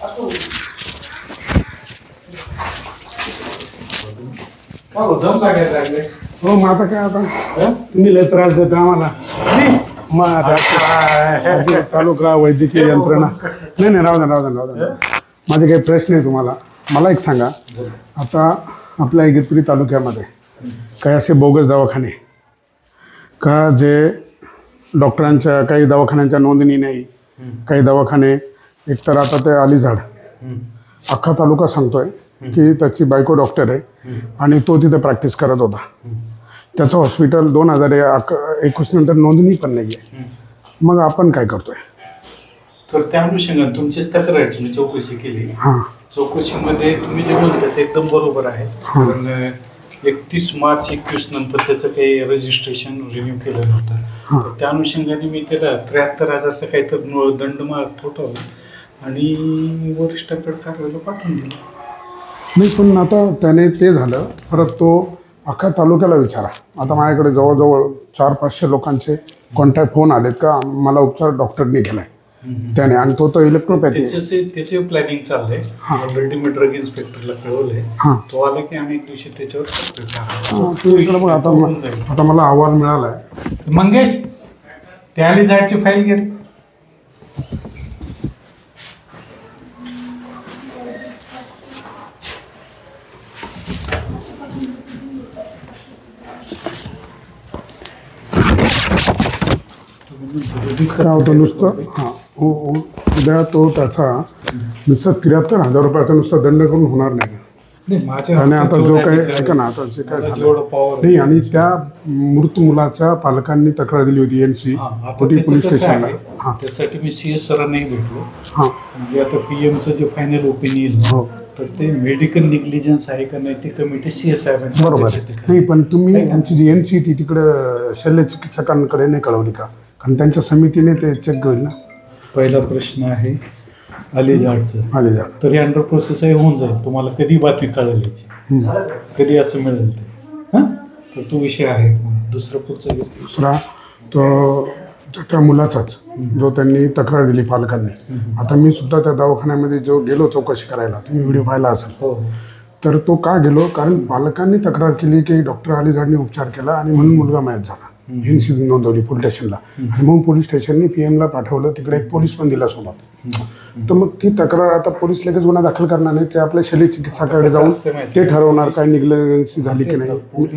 हो मग आता काय आता तुम्ही लय त्रास देता आम्हाला. मग आता तालुका वैद्यकीय यंत्रणा नाही नाही राहू द्या. माझे काही प्रश्न आहे तुम्हाला. मला एक सांगा, आता आपल्या इगतपुरी तालुक्यामध्ये काही असे बोगस दवाखाने का जे डॉक्टरांच्या काही दवाखान्यांच्या नोंदणी नाही, काही दवाखाने एकतर आता ते अलिझाड अख्खा तालुका सांगतोय की त्याची बायको डॉक्टर आहे आणि तो तिथे प्रॅक्टिस करत होता. त्याचं हॉस्पिटल 2021 नंतर नोंदणी पण नाही आहे. मग आपण काय करतोय? तर त्या अनुषंगाने तुमचीच तक्रार मी चौकशी केली. हां, चौकशीमध्ये तुम्ही जे म्हणता ते एकदम बरोबर आहे. कारण 31 मार्च 21 नंतर त्याचं काही रजिस्ट्रेशन रिन्यू केलं नव्हतं. त्या अनुषंगाने मी त्याला 73,000चा काहीतरी दंड ठोठावला आणि वरिष्ठाकडे कारवाईला पाठवून दिलं. नाही पण आता त्याने ते झालं, परत तो अख्ख्या तालुक्याला विचारा. आता माझ्याकडे जवळजवळ 400-500 लोकांचे कॉन्टॅक्ट फोन आलेत का मला उपचार डॉक्टरने केलाय त्याने, आणि तो इलेक्ट्रोपॅथी त्याचे प्लॅनिंग चाललंय. ऑलरेडी मी ड्रग इन्स्पेक्टरला कळवलंय. तो आला की आम्ही एक दिवशी त्याच्यावर आता मला अहवाल मिळालाय. मंगेश त्या अलिझाडची फाईल घे. काय होतं नुसतं उद्या तो त्याचा नुसतं 73,000 रुपयाचा नुसता दंड करून होणार नाही. आणि आता जो काही ऐका ना, आता जे काय झालं नाही, आणि त्या मृत मुलाच्या पालकांनी तक्रार दिली होती NC पोलीस स्टेशनला. त्यासाठी मी CS सरांनाही भेटलो. म्हणजे आता PMचं जे फायनल ओपिनियन येईल तर ते मेडिकल निग्लिजन्स आहे का नाही ते कमिटी CS साहेबांची. बरोबर नाही, पण तुम्ही आमची जी NC ती तिकडं शल्य चिकित्सकांकडे नाही कळवली का? कारण त्यांच्या समितीने ते चेक होईल ना. पहिला प्रश्न आहे अलिझाडचं. तर हे अंडर प्रोसेस आहे, होऊन जाईल. तुम्हाला कधी बातमी कळेल याची, कधी असं मिळेल ते. तर तो विषय आहे. दुसरा तो त्या मुलाचाच जो त्यांनी तक्रार दिली पालकांनी. आता मी सुद्धा त्या दवाखान्यामध्ये जो गेलो चौकशी करायला, तुम्ही व्हिडिओ पाहिला असेल. तर तो का गेलो? कारण पालकांनी तक्रार केली की डॉक्टर अलिझाडने उपचार केला आणि म्हणून मुलगा मयत झाला. NC नोंदवली पोलीस स्टेशनला, आणि मग पोलीस स्टेशनने PM ला पाठवलं. तिकडे एक पोलीस पण दिला सोबत. तर मग ती तक्रार आता पोलीस लगेच गुन्हा दाखल करणार नाही, ते आपल्या शल्य चिकित्सकाकडे जाऊन ते ठरवणार काय निग्लिजन्सी झाली की नाही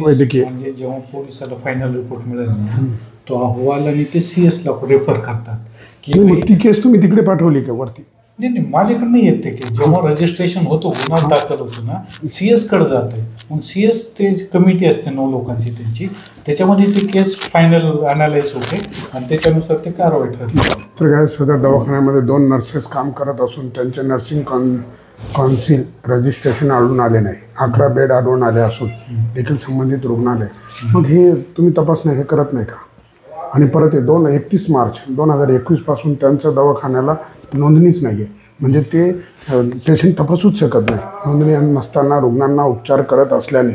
वैद्यकीय. म्हणजे जेव्हा पोलिसाला फायनल रिपोर्ट मिळेल तो अहवाल आणि ते CS ला रेफर करतात की ती केस तुम्ही तिकडे पाठवली का वरती? नाही माझ्याकडे नाही येते की जेव्हा रजिस्ट्रेशन होतो गुन्हा दाखल होतो ना CS कडे जाते. मग CS ते कमिटी असते 9 लोकांची त्यांची, त्याच्यामध्ये ती केस फायनल अनालाइज होते आणि त्याच्यानुसार ते कारवाई ठरते. तर काय सध्या दवाखान्यामध्ये 2 नर्सेस काम करत असून त्यांचे नर्सिंग काउन्सिल रजिस्ट्रेशन आढळून आले नाही. 11 बेड आढळून आले असून देखील संबंधित रुग्णालय. मग हे तुम्ही तपासणी हे करत नाही का? आणि परत 31 मार्च 2021 पासून त्यांच्या दवाखान्याला नोंदणीच नाही आहे. म्हणजे ते पेशंट तपासूच शकत नाही. नोंदणी नसताना रुग्णांना उपचार करत असल्याने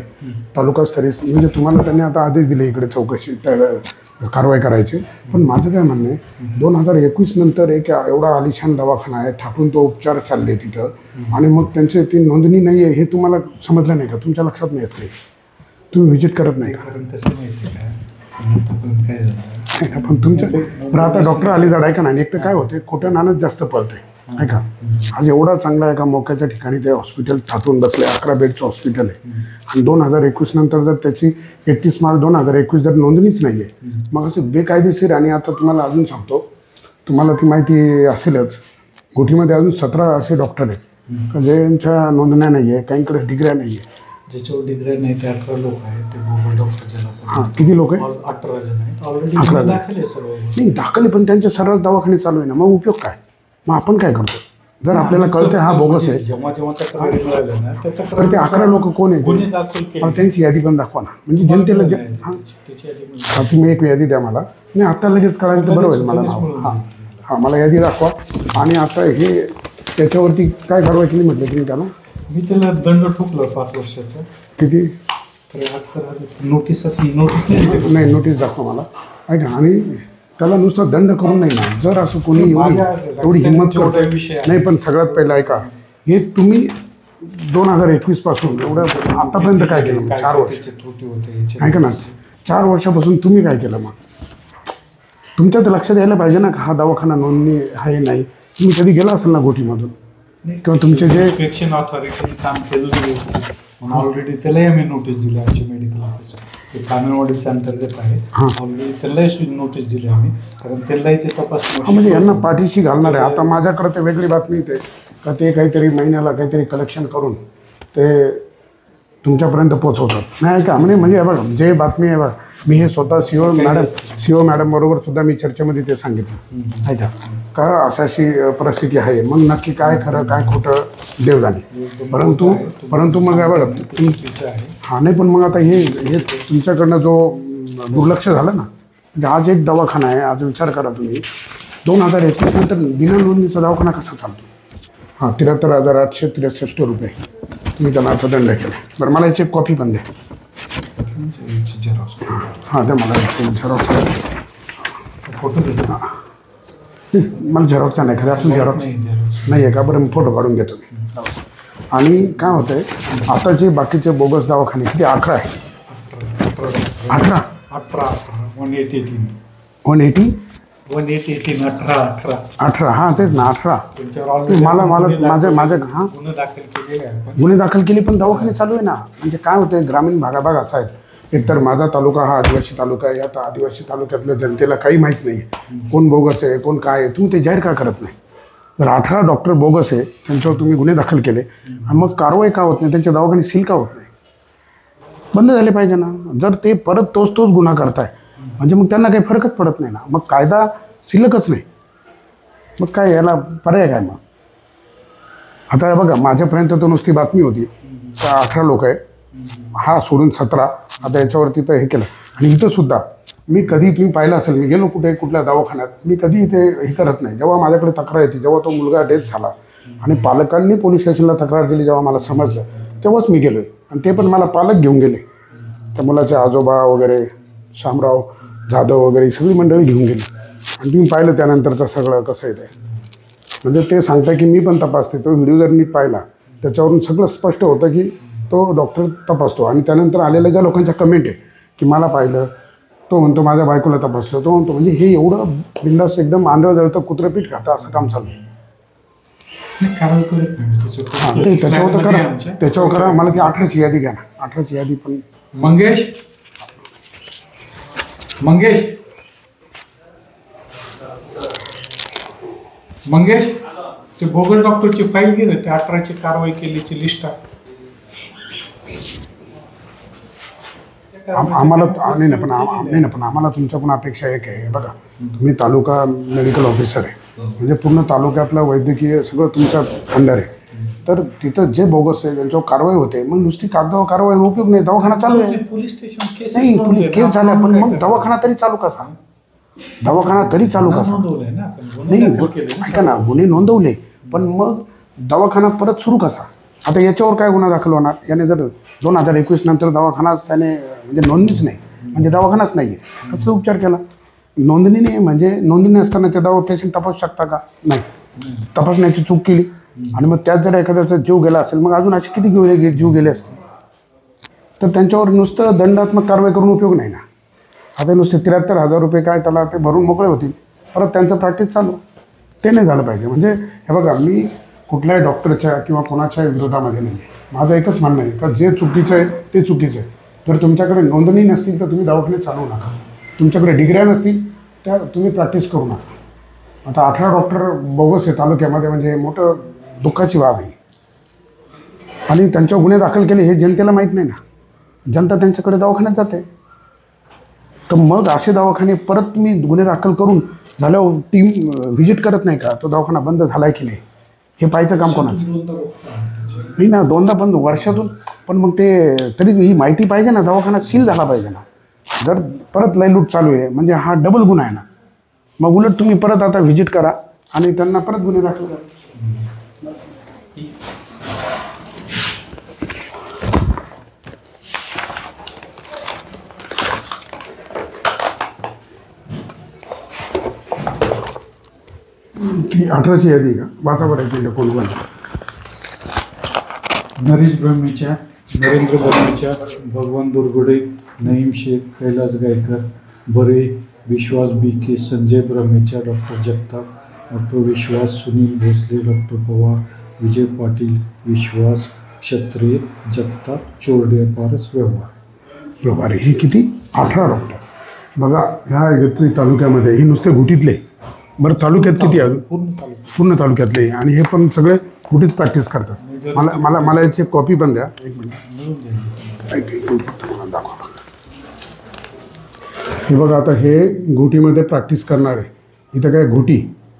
तालुकास्तरीय म्हणजे तुम्हाला त्यांनी आता आदेश दिले इकडे चौकशी कारवाई करायची. पण माझं काय म्हणणं आहे, 2021 नंतर एक एवढा आलिशान दवाखाना आहे, थाटून तो उपचार चालले तिथं, आणि मग त्यांची ती नोंदणी नाही आहे हे तुम्हाला समजलं नाही का? तुमच्या लक्षात नाही येत काही? तुम्ही व्हिजिट करत नाही का? पण तुमच्या बरं आता डॉक्टर अलिझाड आहे का नाही, एक तर काय होते खोटं नाणंच जास्त पळते आहे का? आज एवढा चांगला एका मोक्याच्या ठिकाणी ते हॉस्पिटल थाटून बसले. 11 बेडचं हॉस्पिटल आहे आणि 2021 नंतर जर त्याची 31 मार्च 2021 जर नोंदणीच नाही आहे, मग असं बेकायदेशीर. आणि आता तुम्हाला अजून सांगतो, तुम्हाला ती माहिती असेलच, गोठीमध्ये अजून 17 असे डॉक्टर आहेत ज्यांच्या नोंदण्या नाही आहे, काहींकडे डिग्र्या नाही आहे. ज्याच्यावर डिग्री नाही ते 18 लोक आहेत. ते बोगस डॉक्टर ज्याला हां किती लोक आहे? 18 जण आहेत. ऑलरेडी 11 दाखल आहे सर्व. नाही दाखल, पण त्यांचे सर्व दवाखाने चालू आहे ना, मग उपयोग काय? मग आपण काय करतो? जर आपल्याला कळतं हा बोगस आहे, जेव्हा तक्रारी मिळाल्या ना तर ते 11 लोक कोण आहेत? गुन्हे दाखल केले. त्यांची यादी पण दाखवा ना, म्हणजे जनतेला तुम्ही एक यादी द्या मला. नाही आता लगेच करायला तर बरं होईल मला. हां मला यादी दाखवा. आणि आता हे त्याच्यावरती काय कारवाई केली म्हटलं तुम्ही त्याला? मी त्याला दंड ठोकला 5 वर्षाचा. किती? तर नोटीस नाही नोटीस दाखवा मला ऐका. आणि त्याला नुसतं दंड करून नाही ना. जर असं कोणी एवढी हिंमत करत नाही. पण सगळ्यात पहिलं ऐका, हे तुम्ही 2021 पासून एवढं आतापर्यंत काय केलं? 4 वर्ष त्रुटी होते ऐका ना, 4 वर्षापासून तुम्ही काय केलं? मग तुमच्या तर लक्षात यायला पाहिजे ना, हा दवाखाना नोंदणी आहे नाही. तुम्ही कधी गेला असेल ना गोटीमधून, किंवा तुमचे जे इन्स्पेक्शन ऑथॉरिटीने काम केलं ऑलरेडी त्यालाही आम्ही नोटीस दिली. आमचे मेडिकल ऑफिसर ते काननवाडीच्या अंतर्गत आहे. ऑलरेडी त्यालाही नोटीस दिली आम्ही, कारण त्यालाही ते तपास म्हणजे यांना पाठीशी घालणार आहे. आता माझ्याकडे ते वेगळी बातमी येते का ते काहीतरी महिन्याला काहीतरी कलेक्शन करून ते तुमच्यापर्यंत पोहोचवतात. नाही का म्हणजे बघा, जे बातमी आहे बघा, मी हे स्वतः सीओ मॅडम बरोबर सुद्धा मी चर्चेमध्ये ते सांगितलं ऐका का अशी परिस्थिती आहे. मग नक्की काय खरं काय खोटं देव जाणे. परंतु मग बघा हा नाही, पण मग आता हे तुमच्याकडनं जो दुर्लक्ष झालं ना, म्हणजे आज एक दवाखाना आहे. आज विचार करा तुम्ही, 2021 नंतर बिना नोंदणीचा दवाखाना कसा चालतो? हां, 73,863 रुपये तुम्ही त्याला आता दंड केला. बरं, मला याची कॉपी पण द्या. हां, द्या मला झेरॉक्स. फोटो मला झेरॉक्सचा नाही, खरं असं झेरॉक्स नाही आहे का? बरं, मी फोटो काढून घेतो मी. आणि काय होतं आहे, आता जे बाकीचे बोगस दवाखाने किती 11 आहे. 18 18 हां, तेच ना 18. माझ्या हां गुन्हे दाखल केले, पण दवाखाने चालू आहे ना. म्हणजे काय होतं आहे, ग्रामीण भागाभाग असा आहे. एकतर माझा तालुका हा आदिवासी तालुका आहे. आता आदिवासी तालुक्यातल्या जनतेला काही माहीत नाही आहे कोण बोगस आहे कोण काय आहे. तुम्ही ते जाहीर का करत नाही? जर 18 डॉक्टर बोगस आहे, त्यांच्यावर तुम्ही गुन्हे दाखल केले, आणि मग कारवाई का होत नाही? त्यांच्या दवाखाने सील का होत नाही? बंद झाले पाहिजे ना. जर ते परत तोच गुन्हा करताय म्हणजे मग त्यांना काही फरकच पडत नाही ना. मग कायदा शिल्लकच नाही. मग काय याला पर्याय काय? मग आता बघा, माझ्यापर्यंत तर नुसती बातमी होती का 18 लोक आहे, हा सोडून 17. आता याच्यावरती तर हे केलं. आणि इथं सुद्धा मी कधी तुम्ही पाहिलं असेल, मी गेलो कुठल्या दवाखान्यात, मी कधी इथे हे करत नाही. जेव्हा माझ्याकडे तक्रार येते, जेव्हा तो मुलगा डेथ झाला आणि पालकांनी पोलीस स्टेशनला तक्रार दिली, जेव्हा मला समजलं तेव्हाच मी गेलो आहे. आणि ते पण मला पालक घेऊन गेले. त्या मुलाचे आजोबा वगैरे, शामराव जाधव वगैरे सगळी मंडळी घेऊन गेली. आणि तुम्ही पाहिलं त्यानंतरचं सगळं कसं येतं. म्हणजे ते सांगतं की मी पण तपासते. तो व्हिडिओ जर नीट पाहिला त्याच्यावरून सगळं स्पष्ट होतं की तो डॉक्टर तपासतो. आणि त्यानंतर आलेल्या ज्या लोकांच्या कमेंट आहे की मला पाहिलं, तो म्हणतो माझ्या बायकोला तपासलं, तो म्हणतो, म्हणजे हे एवढं बिंदास एकदम आंधळं जळतं कुत्रपीठ खातं असं काम चालू आहे. हां, ते त्याच्यावर करा. मला ती 18ची यादी घ्या ना. 18ची यादी पण. मंगेश ते बोगस डॉक्टरची फाईल घे, ते 18ची कारवाई केलीची लिस्ट आहे. आम्हाला पण आम्हाला तुमच्याकडून अपेक्षा एक आहे. बघा, तुम्ही तालुका मेडिकल ऑफिसर आहे, म्हणजे पूर्ण तालुक्यातलं वैद्यकीय सगळं तुमच्या अंडर आहे. तर तिथं जे बोगस आहे त्यांच्यावर कारवाई होते. मग नुसती कागदावर कारवाई उपयोग नाही. दवाखाना चालू आहे, पोलीस स्टेशन नाही केस झाला, पण मग दवाखाना तरी चालू कसा? नाही, ऐका ना, गुन्हे नोंदवले, पण मग दवाखाना परत सुरू कसा? आता याच्यावर काय गुन्हा दाखल होणार? याने जर 2021 नंतर दवाखानाच त्याने म्हणजे नोंदणीच नाही, म्हणजे दवाखानाच नाही आहे, कसं उपचार केला? नोंदणी नाही, म्हणजे नोंदणी असताना त्या दवा पेशंट तपासू शकता का? नाही. तपासण्याची चूक केली आणि मग त्यात जर एखाद्याचा जीव गेला असेल, मग अजून असे किती जीव गेले असतील? तर त्यांच्यावर नुसतं दंडात्मक कारवाई करून उपयोग नाही ना. आता नुसते 73,000 रुपये काय त्याला ते भरून मोकळे होतील, परत त्यांचं प्रॅक्टिस चालू. ते नाही झालं पाहिजे. म्हणजे हे बघा, मी कुठल्याही डॉक्टरच्या किंवा कोणाच्याही विरोधामध्ये नाही आहे. माझं एकच म्हणणं आहे का जे चुकीचं आहे ते चुकीचं आहे. जर तुमच्याकडे नोंदणी नसतील तर तुम्ही दवाखाने चालवू नका. तुमच्याकडे डिग्र्या नसतील त्या तुम्ही प्रॅक्टिस करू नका. आता 18 डॉक्टर बोगस आहे तालुक्यामध्ये, म्हणजे मोठं दुःखाची बाब आहे. आणि त्यांच्यावर गुन्हे दाखल केले हे जनतेला माहीत नाही ना. जनता त्यांच्याकडे दवाखान्यात जाते. तर मग असे दवाखाने परत मी गुन्हे दाखल करून झाल्यावर टीम व्हिजिट करत नाही का? तो दवाखाना बंद झाला आहे की नाही हे पाहायचं काम कोणाचं? नाही ना, 2दा पण वर्षातून. पण मग ते तरी ही माहिती पाहिजे ना, दवाखाना सील झाला पाहिजे ना. जर परत लयलूट चालू आहे म्हणजे हा डबल गुन्हा आहे ना. मग उलट तुम्ही परत आता व्हिजिट करा आणि त्यांना परत गुन्हे दाखल करा. ती 18ची यादी का? वाचा बरं केलं कोण कोण. नरेश ब्रह्मेच्या, नरेंद्र ब्रह्मेच्या, भगवान दुर्गुडे, नईम शेख, कैलास गायकर, बरे, विश्वास बीके, संजय ब्रह्मेच्या, doctor Jagtap, doctor Vishwas, Sunil Bhosale, doctor Pawar, Vijay Patil, Vishwas, Kshatriya, Jagtap, Chorde, Paras, व्यवहार. हे किती? 18 डॉक्टर. बघा ह्या इगतपुरी तालुक्यामध्ये हे नुसते घुटीतले. बरं तालुक्यात किती अजून? पूर्ण तालुक्यातले. आणि हे पण सगळे घुटीत प्रॅक्टिस करतात. मला याची कॉपी पण द्या. एक मिनिट एक मिनिट फक्त मला दाखवा. हे बघा आता हे घोटीमध्ये प्रॅक्टिस करणार आहे. इथं काय घोटी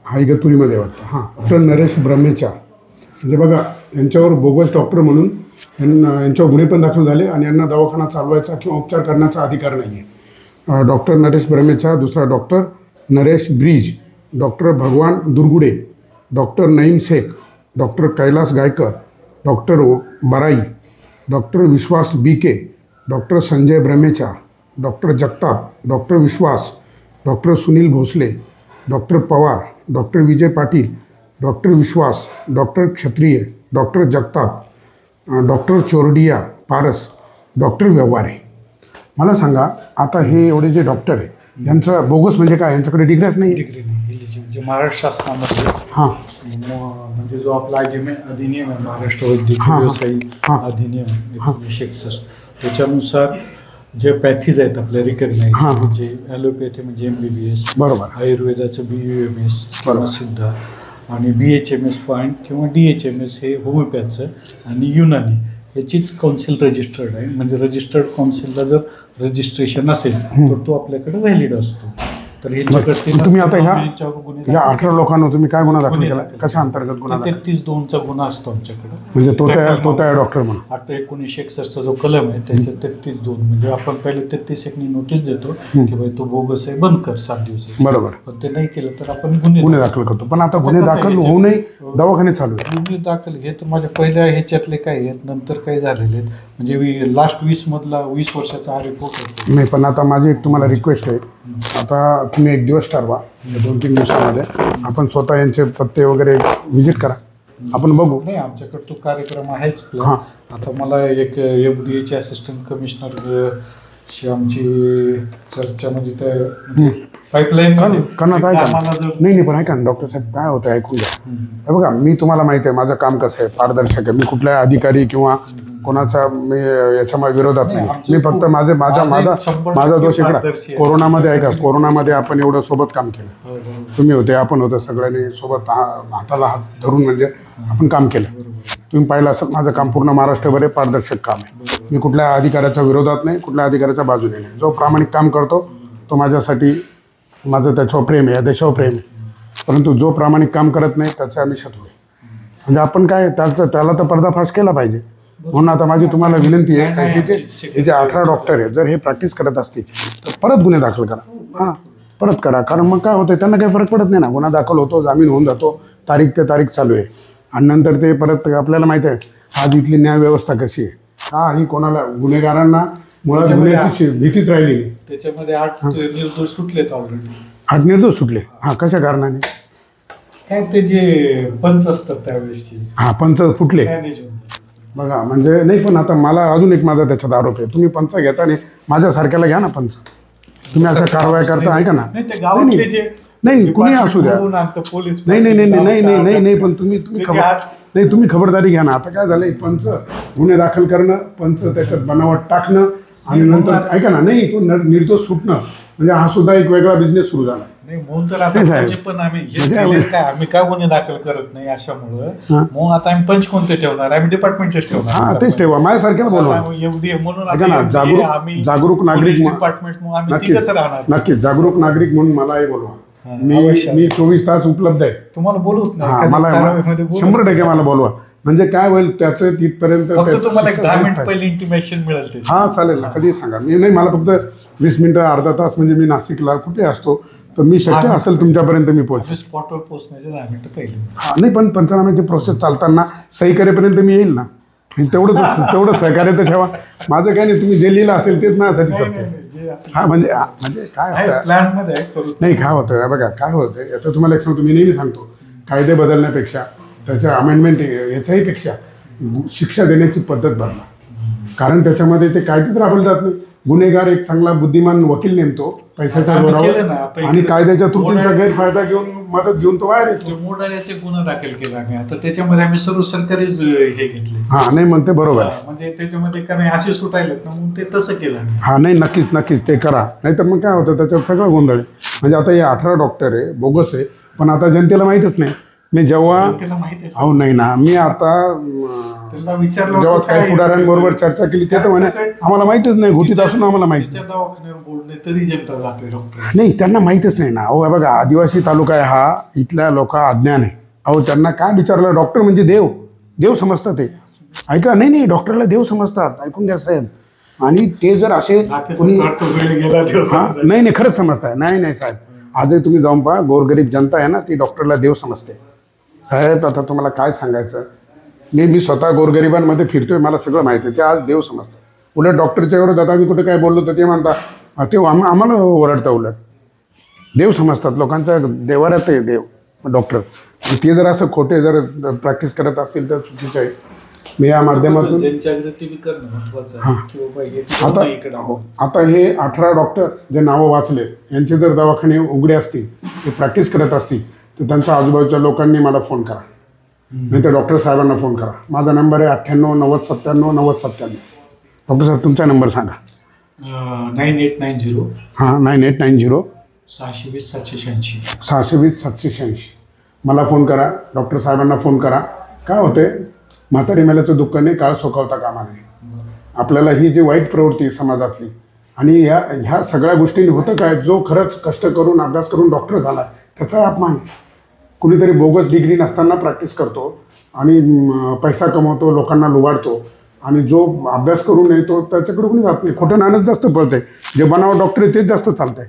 हा इगतपुरीमध्ये वाटतं. हां, डॉक्टर नरेश ब्रह्मेच्या. म्हणजे बघा यांच्यावर बोगस डॉक्टर म्हणून यांच्यावर गुन्हे पण दाखल झाले आणि यांना दवाखाना चालवायचा किंवा उपचार करण्याचा अधिकार नाही आहे. डॉक्टर नरेश ब्रह्मेच्या. दुसरा doctor Naresh Brij, doctor Bhagwan Durgude, doctor Naeem Shaikh, doctor Kailas Gaikar, doctor Barai, doctor Vishwas BK, doctor Sanjay ब्रह्मेच्या, doctor Jagtap, doctor Vishwas, doctor Sunil Bhosale, doctor Pawar, doctor Vijay Patil, doctor Vishwas, doctor Kshatriya, doctor Jagtap, doctor Chordia Paras, doctor Vyavahare. मला सांगा आता हे एवढे जे डॉक्टर आहे यांचं बोगस म्हणजे काय? यांच्याकडे डिग्रीच नाही. डिग्री नाही. म्हणजे महाराष्ट्र शासनामध्ये हां म्हणजे जो आपला अधिनियम आहे, महाराष्ट्र वैद्यकीय व्यवसायी अधिनियम 1961, त्याच्यानुसार जे पॅथीज आहेत आपल्या रिकग्नाइज, म्हणजे ॲलोपॅथी म्हणजे MBBS, बरोबर, आयुर्वेदाचं BUMS किंवा सिद्धा, आणि BHMS फाईन किंवा DHMS हे होमिओपॅथचं, आणि युनानी याचीच काउन्सिल रजिस्टर्ड आहे. म्हणजे रजिस्टर्ड काउन्सिलला जर रजिस्ट्रेशन असेल तर तो आपल्याकडे व्हॅलिड असतो. तर तुम्ही आता ह्या 18 लोकांना तुम्ही काय गुन्हा दाखल केला? कशा अंतर्गत गुन्हा? 33(2)चा गुन्हा असतो आमच्याकडे. म्हणजे तो त्या डॉक्टर म्हणून आता 1961चा जो कलम आहे त्याच्यात 33(2) म्हणजे आपण पहिले 33(1) नोटीस देतो की भाई तो बोगस आहे, बंद कर 7 दिवस. बरोबर. पण ते नाही केलं तर आपण गुन्हे दाखल करतो. पण आता गुन्हे दाखल होऊ नये, दवाखाने चालू आहे. गुन्हे दाखल हे तर माझ्या पहिल्या ह्याच्यातले काय आहेत, नंतर काही झालेले आहेत. म्हणजे लास्ट 20 वर्षाचा हा रिपोर्ट होतो. नाही, पण आता माझी एक तुम्हाला रिक्वेस्ट आहे. आता तुम्ही एक दिवस ठरवा, 2-3 दिवसामध्ये आपण स्वतः यांचे पत्ते वगैरे व्हिजिट करा, आपण बघू. नाही, आमच्याकडे तो कार्यक्रम आहेच. आता मला एक FDAचे असिस्टंट कमिशनर आमची चर्चा म्हणजे त्या पाईपलाईन करण्यात आहे का? नाही पण ऐका ना डॉक्टर साहेब, काय होतं ऐकून घ्या. बघा मी तुम्हाला माहिती आहे माझं काम कसं आहे, पारदर्शक आहे. मी कुठल्या अधिकारी किंवा कोणाचा मी याच्या विरोधात नाही. मी फक्त माझा दोष इकडं. कोरोनामध्ये ऐका, कोरोनामध्ये आपण एवढं सोबत काम केलं. तुम्ही होते, आपण होतं, सगळ्यांनी सोबत हाताला हात धरून म्हणजे आपण काम केलं. तुम्ही पाहिलं असं माझं काम पूर्ण महाराष्ट्रभर आहे, पारदर्शक काम आहे. मी कुठल्या अधिकाऱ्याच्या विरोधात नाही, कुठल्या अधिकाऱ्याच्या बाजूने नाही. जो प्रामाणिक काम करतो तो माझ्यासाठी माझं त्याच्यावर प्रेम आहे, या देशावर प्रेम आहे. परंतु जो प्रामाणिक काम करत नाही त्याचे आम्ही शत्रू आहे. म्हणजे आपण काय त्याला तर पर्दाफाश केला पाहिजे. म्हणून आता माझी तुम्हाला विनंती आहे, हे जे 18 डॉक्टर आहे जर हे प्रॅक्टिस करत असतील तर परत गुन्हे दाखल करा. परत करा. कारण मग काय होतं, त्यांना काही फरक पडत नाही ना. गुन्हा दाखल होतो, जामीन होऊन जातो, तारीख ते तारीख चालू आहे. आणि नंतर ते परत आपल्याला माहिती आहे आज इथली न्यायव्यवस्था कशी आहे. ही कोणाला गुन्हेगारांना मुळात गुन्ह्याची भीतीच राहिली नाही. त्याच्यामध्ये 8 निर्दोष सुटलेत ऑलरेडी. 8 निर्दोष सुटले. कशा कारणाने? काय ते जे पंच असतात त्यावेळेसची पंच फुटले. बघा म्हणजे नाही, पण आता मला अजून एक माझा त्याच्यात आरोप आहे. तुम्ही पंच घेता नाही, माझ्यासारख्याला घ्या ना पंच. तुम्ही अशा कारवाई करता, ऐका ना. नाही कुणी असू द्या. नाही पण तुम्ही खबरदारी घ्या ना. आता काय झालंय, पंच गुन्हे दाखल करणं, पंच त्याच्यात बनावट टाकणं आणि नंतर ऐका ना, नाही तो निर्दोष सुटणं म्हणजे हा सुद्धा एक वेगळा बिझनेस सुरू झाला. नाही म्हणून तर आता पण आम्ही काय गुन्हे दाखल करत नाही अशामुळं मग आता आम्ही पंच कोणते ठेवणार? आम्ही डिपार्टमेंटचेच ठेवणार. तेच ठेवा, माझ्यासारख्याला बोलवा. म्हणून जागरूक नागरिक डिपार्टमेंट म्हणून आम्ही तिघच राहणार. नक्कीच जागरूक नागरिक म्हणून मलाही बोलवा. मी 24 तास उपलब्ध आहे. तुम्हाला बोलवत नाही, मला 100% मला बोलवा. म्हणजे काय होईल त्याचं तिथपर्यंत तुम्हाला 10 मिनिट पहिले इंटिमेशन मिळेल. चालेल ना, कधी सांगा. मी नाही, मला फक्त 20 मिनिटं अर्धा तास. म्हणजे मी नाशिकला कुठे असतो तर मी शक्य असेल तुमच्यापर्यंत मी पोहोचेल. स्पॉटवर पोहोचण्याचे 10 मिनिटं पहिले. नाही पण पंचनाम्याची प्रोसेस चालताना सही करेपर्यंत मी येईल ना. तेवढं सहकार्य तर ठेवा. माझं काय नाही, तुम्ही जे लिहिलं असेल तेच माझ्यासाठी सत्य. मध्ये असं हा म्हणजे काय असतं प्लॅन मध्ये आहे करू. नाही, काय होतं हे बघा, काय होतं आता तुम्हाला एक सांगतो, मी नेहमी सांगतो, कायदे बदलण्यापेक्षा त्याच्या अमेंडमेंट याच्याही पेक्षा शिक्षा देण्याची पद्धत बदला. कारण त्याच्यामध्ये ते कायदेच राबवले जात नाही. गुन्हेगार एक चांगला बुद्धिमान वकील नेमतो पैशाच्या आता आम्ही केलं जोरावर, ना, आता आणि इकडे कायद्याच्या त्रुटींचा मोडाळे- गैरफायदा घेऊन मदत घेऊन तो बाहेर येतो. मोडाळ्याचे गुन्हा दाखल केला आम्ही. आता त्याच्यामध्ये आम्ही सर्व सरकारीच हे घेतले. हा नाही, मग ते बरोबर आहे. म्हणजे त्याच्यामध्ये कारण असे सुटायला ना, मग ते तसं केलं आम्ही. हा नाही, नक्कीच ते करा. नाहीतर मग काय होतं, त्याच्यात सगळं गोंधळ आहे. म्हणजे आता हे 18 डॉक्टर आहे, बोगस आहे, पण आता जनतेला माहीतच नाही. मी जेव्हा त्याला माहिती आहे. अहो नाही ना, मी आता त्याला विचारलं जेव्हा होतं काही काय- पुढाऱ्यांबरोबर चर्चा केली, ते तर म्हणे आम्हाला माहितच नाही, घुटीत असून आम्हाला माहिती त्याच्या दवाखान्यावर बोलणे तरी जनता जाते डॉक्टर. नाही, त्यांना माहीतच नाही ना. अहो हे बघा, आदिवासी तालुका आहे हा, इथल्या लोक अज्ञान आहे. अहो त्यांना काय विचारलं, डॉक्टर म्हणजे देव समजतात ते. ऐका, नाही डॉक्टरला देव समजतात, ऐकून घ्या साहेब. आणि ते जर असे कोणी वेळ गेला दिवस हा, नाही खरंच समजताय. नाही साहेब, आजही तुम्ही जाऊन पहा, गोरगरीब जनता आहे ना, ती डॉक्टरला देव समजते. साहेब आता तुम्हाला काय सांगायचं, मी स्वतः गोरगरिबांमध्ये फिरतोय, मला सगळं माहिती आहे. ते आज देव समजतात. उलट डॉक्टरच्या विरोधात आम्ही कुठे काय बोललो तर ते म्हणता, ते आम्हाला ओरडतं. उलट देव समजतात, लोकांच्या देवाऱ्यात आहे देव डॉक्टर. आणि ते जर असं खोटे जर प्रॅक्टिस करत असतील तर चुकीचं आहे. मी या माध्यमातून जनजागृती बी करणं महत्त्वाचं आहे की बाबा हे करू नये इकडं. आता हे 18 डॉक्टर जे नावं वाचले, यांचे जर दवाखाने उघडे असतील, ते प्रॅक्टिस करत असतील, तर त्यांच्या आजूबाजूच्या लोकांनी मला फोन करा, नाही तर डॉक्टर साहेबांना फोन करा. माझा नंबर आहे 98 90 97 90 97. डॉक्टर साहेब तुमचा नंबर सांगा. 9890 हां 9890 620 786. 620 786. मला फोन करा, डॉक्टर साहेबांना फोन करा. काय होते, म्हातारी मेल्याचं दुःख नाही काळ सोकावता कामा नये. आपल्याला ही जी वाईट प्रवृत्ती आहे समाजातली, आणि ह्या सगळ्या गोष्टींनी होतं काय, जो खरंच कष्ट करून अभ्यास करून डॉक्टर झाला त्याचा अपमान. कुणीतरी बोगस डिग्री नसताना प्रॅक्टिस करतो आणि पैसा कमवतो, लोकांना लुबाडतो, आणि जो अभ्यास करून येतो त्याच्याकडे कोणी जात नाही. खोटं नाणंच जास्त पळतंय. जे बनावं डॉक्टर आहे तेच जास्त चालतंय.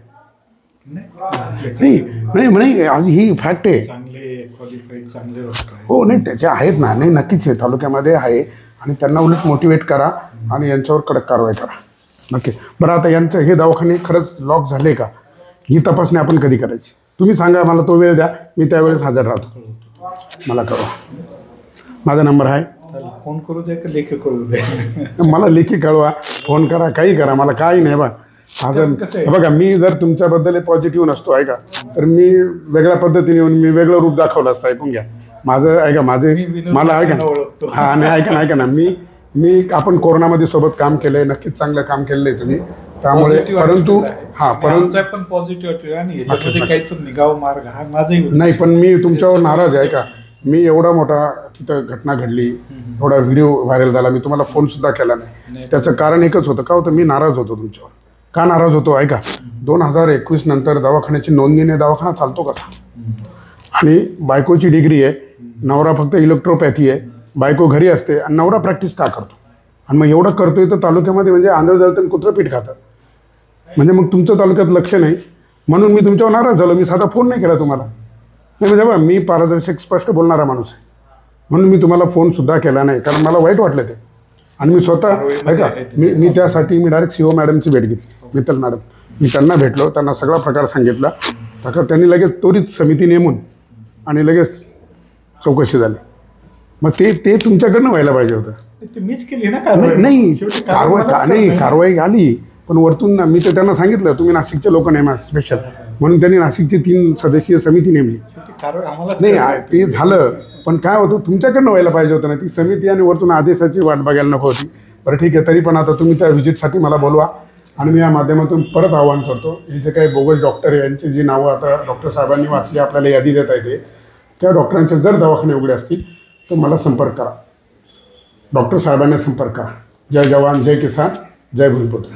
नाही आज ही फॅक्ट आहे. चांगले क्वालिफाईड चांगले डॉक्टर आहे. हो नाही, त्याचे आहेत ना. नाही नक्कीच आहे, तालुक्यामध्ये आहे. आणि त्यांना उलट मोटिवेट करा आणि यांच्यावर कडक कारवाई करा. नक्की. बरं आता यांचं हे दवाखाने खरंच लॉक झाले का, ही तपासणी आपण कधी करायची? तुम्ही सांगा, मला तो वेळ द्या, मी त्यावेळेस हजर राहतो. मला कळवा. माझा नंबर आहे. फोन करू द्या का लेखी करू द्या? मला लेखी कळवा, फोन करा, काही करा, मला काही नाही. बा कसं आहे? बघा, मी जर तुमच्याबद्दल पॉझिटिव्ह नसतो ऐका, तर मी वेगळ्या पद्धतीने येऊन मी वेगळं रूप दाखवलं असतं. ऐकून घ्या माझं, ऐका माझे, मला ऐका ओळखतो. हा नाही, ऐका ना, मी आपण कोरोनामध्ये सोबत काम केलंय, नक्कीच चांगलं काम केलंय तुम्ही. त्यामुळे परंतु पण पॉझिटिव्ह आणि याच्यामध्ये काहीतरी निघावं मार्ग हा माझाही नाही, पण मी तुमच्यावर नाराज आहे. ऐका, मी एवढा मोठा तिथं घटना घडली, एवढा व्हिडिओ व्हायरल झाला, मी तुम्हाला फोन सुद्धा केला नाही. त्याचं कारण एकच होतं. का होतं, मी नाराज होतो तुमच्यावर. का नाराज होतो ऐका, 2021 नंतर दवाखान्याची नोंदणीने दवाखाना चालतो कसा? आणि बायकोची डिग्री आहे, नवरा फक्त इलेक्ट्रोपॅथी आहे, बायको घरी असते, आणि नवरा प्रॅक्टिस का करतो? आणि मग एवढं करतोय तर तालुक्यामध्ये म्हणजे आंधळ जळतं कुत्रं पीठ खातं. म्हणजे मग तुमचं तालुक्यात लक्ष नाही, म्हणून मी तुमच्यावर नाराज झालो. मी साधा फोन नाही केला तुम्हाला. नाही म्हणजे बघा, मी पारदर्शक स्पष्ट बोलणारा माणूस आहे, म्हणून मी तुम्हाला फोनसुद्धा केला नाही, कारण मला वाईट वाटलं ते. आणि मी स्वतः ऐका, मी त्यासाठी मी डायरेक्ट CO मॅडमची भेट घेतली, मित्तल मॅडम. मी त्यांना भेटलो, त्यांना सगळा प्रकार सांगितला. तर त्यांनी लगेच त्वरित समिती नेमून आणि लगेच चौकशी झाली. मग ते तुमच्याकडनं व्हायला पाहिजे होतं. मीच केली ना नाही कारवाई आली, पण वरतून मी तर त्यांना सांगितलं तुम्ही नाशिकचे लोक नेमा स्पेशल, म्हणून त्यांनी नाशिकची 3 सदस्यीय समिती नेमली. नाही ते झालं, पण काय होतं, तुमच्याकडनं व्हायला पाहिजे होतं ना ती समिती, आणि वरतून आदेशाची वाट बघायला नको होती. बरं ठीक आहे, तरी पण आता तुम्ही त्या व्हिजिटसाठी मला बोलवा, आणि मी या माध्यमातून परत आवाहन करतो, हे जे काही बोगस डॉक्टर आहे यांची जी नावं आता डॉक्टर साहेबांनी वाचली, आपल्याला यादी देता येते, त्या डॉक्टरांचे जर दवाखाने उघडे असतील तर मला संपर्क करा, डॉक्टर साहेबांना संपर्क करा. जय जवान, जय किसान, जय भूमिपुत्र.